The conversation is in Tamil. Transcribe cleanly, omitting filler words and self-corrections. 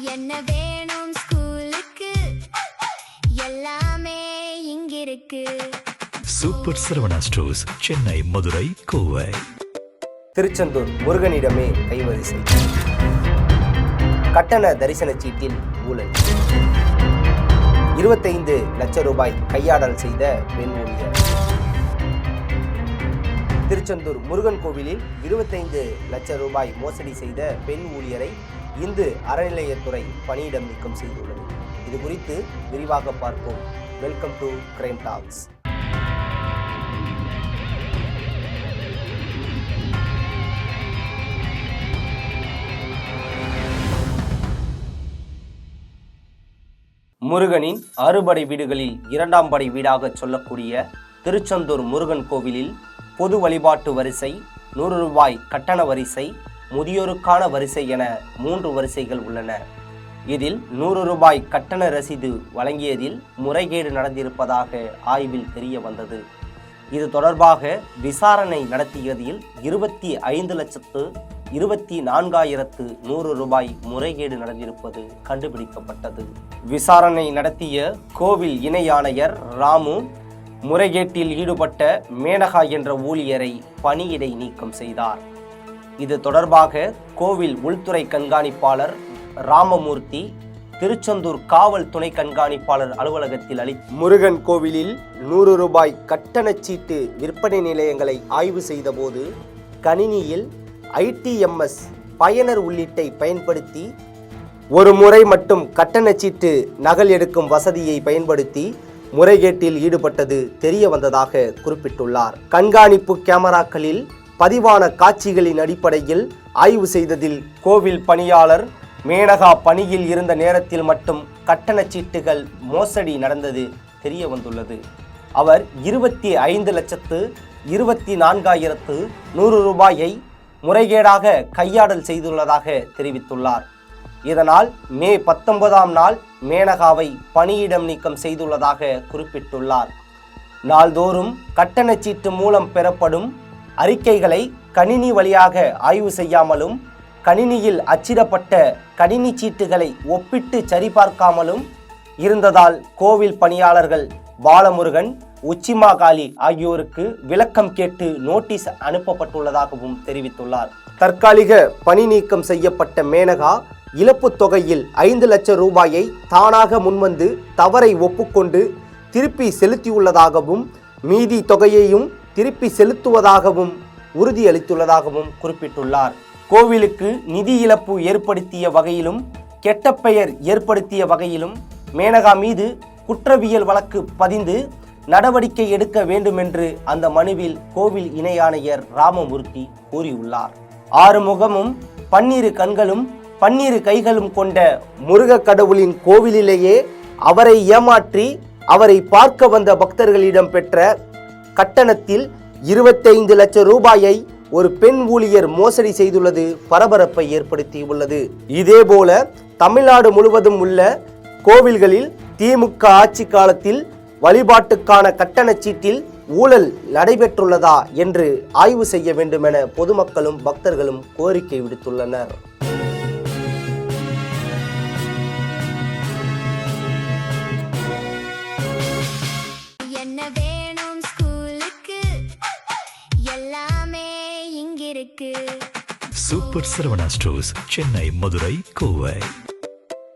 என்ன வேணும் ஸ்கூலுக்கு எல்லாமே இங்கிருக்கு. Super Saravana stores, Chennai, Madurai, Kovai. திருச்செந்தூர் முருகனிடமே கைவரிசை. கட்டண தரிசன சீட்டில் ஊழல். 25 லட்சம் ரூபாய் கையாடல் செய்த பெண் ஊழியர். திருச்செந்தூர் முருகன் கோவிலில் 25 லட்சம் ரூபாய் மோசடி செய்த பெண் ஊழியரை இந்து அறநிலையத்துறை பணியிடம் நீக்கம் செய்துள்ளது. இது குறித்து விரிவாக பார்ப்போம். Welcome to crime talks. முருகனின் அறுபடை வீடுகளில் 2ஆம் படை வீடாக சொல்லக்கூடிய திருச்செந்தூர் முருகன் கோவிலில் பொது வழிபாட்டு வரிசை, 100 ரூபாய் கட்டண வரிசை, முதியோருக்கான வரிசை என 3 வரிசைகள் உள்ளன. இதில் 100 ரூபாய் கட்டண ரசீது வழங்கியதில் முறைகேடு நடந்திருப்பதாக ஆய்வில் தெரிய வந்தது. இது தொடர்பாக விசாரணை நடத்தியதில் 25,24,100 ரூபாய் முறைகேடு நடந்திருப்பது கண்டுபிடிக்கப்பட்டது. விசாரணை நடத்திய கோவில் இணை ஆணையர் ராமு முறைகேட்டில் ஈடுபட்ட மேனகா என்ற ஊழியரை பணியிடை நீக்கம் செய்தார். இது தொடர்பாக கோவில் உள்துறை கண்காணிப்பாளர் ராமமூர்த்தி திருச்செந்தூர் காவல் துணை கண்காணிப்பாளர் அலுவலகத்தில் முருகன் கோவிலில் 100 ரூபாய் கட்டண சீட்டு விற்பனை நிலையங்களை ஆய்வு செய்தபோது கணினியில் ITMS பயனர் உள்ளீட்டை பயன்படுத்தி ஒரு முறை மட்டும் கட்டண சீட்டு நகல் எடுக்கும் வசதியை பயன்படுத்தி முறைகேட்டில் ஈடுபட்டது தெரிய வந்ததாக குறிப்பிட்டுள்ளார். கண்காணிப்பு கேமராக்களில் பதிவான காட்சிகளின் அடிப்படையில் ஆய்வு செய்ததில் கோவில் பணியாளர் மேனகா பணியில் இருந்த நேரத்தில் மட்டும் கட்டண சீட்டுகள் மோசடி நடந்தது தெரிய வந்துள்ளது. அவர் 25,24,100 ரூபாயை முறைகேடாக கையாடல் செய்துள்ளதாக தெரிவித்துள்ளார். இதனால் மே 19ஆம் நாள் மேனகாவை பணியிடம் நீக்கம் செய்துள்ளதாக குறிப்பிட்டுள்ளார். நாள்தோறும் கட்டண சீட்டு மூலம் பெறப்படும் அறிக்கைகளை கணினி வழியாக ஆய்வு செய்யாமலும் கணினியில் அச்சிடப்பட்ட கணினி சீட்டுகளை ஒப்பிட்டு சரிபார்க்காமலும் இருந்ததால் கோவில் பணியாளர்கள் பாலமுருகன், உச்சிமாகாளி ஆகியோருக்கு விளக்கம் கேட்டு நோட்டீஸ் அனுப்பப்பட்டுள்ளதாகவும் தெரிவித்துள்ளார். தற்காலிக பணி நீக்கம் செய்யப்பட்ட மேனகா இழப்பு தொகையில் 5 லட்சம் ரூபாயை தானாக முன்வந்து தவறை ஒப்புக்கொண்டு திருப்பி செலுத்தியுள்ளதாகவும் மீதி தொகையையும் திருப்பி செலுத்துவதாகவும் உறுதியளித்துள்ளதாகவும் குறிப்பிட்டுள்ளார். கோவிலுக்கு நிதி இழப்பு ஏற்படுத்திய வகையிலும் கெட்ட பெயர் ஏற்படுத்திய வகையிலும் மேனகா மீது குற்றவியல் வழக்கு பதிந்து நடவடிக்கை எடுக்க வேண்டுமென்று அந்த மனுவில் கோவில் இணை ஆணையர் ராமமூர்த்தி கூறியுள்ளார். 6 முகமும் 12 கண்களும் 12 கைகளும் கொண்ட முருக கடவுளின் கோவிலிலேயே அவரை ஏமாற்றி அவரை பார்க்க வந்த பக்தர்களிடம் பெற்ற கட்டணத்தில் 25 லட்சம் ரூபாயை ஒரு பெண் ஊழியர் மோசடி செய்துள்ளது பரபரப்பை ஏற்படுத்தியுள்ளது. இதேபோல தமிழ்நாடு முழுவதும் உள்ள கோவில்களில் திமுக ஆட்சி காலத்தில் வழிபாட்டுக்கான கட்டண சீட்டில் ஊழல் நடைபெற்றுள்ளதா என்று ஆய்வு செய்ய வேண்டும் என பொதுமக்களும் பக்தர்களும் கோரிக்கை விடுத்துள்ளனர். என்ன வேணும் ஸ்கூலுக்கு எல்லாமே இங்கிருக்கு. Super Saravana stores, Chennai, Madurai, Kovai.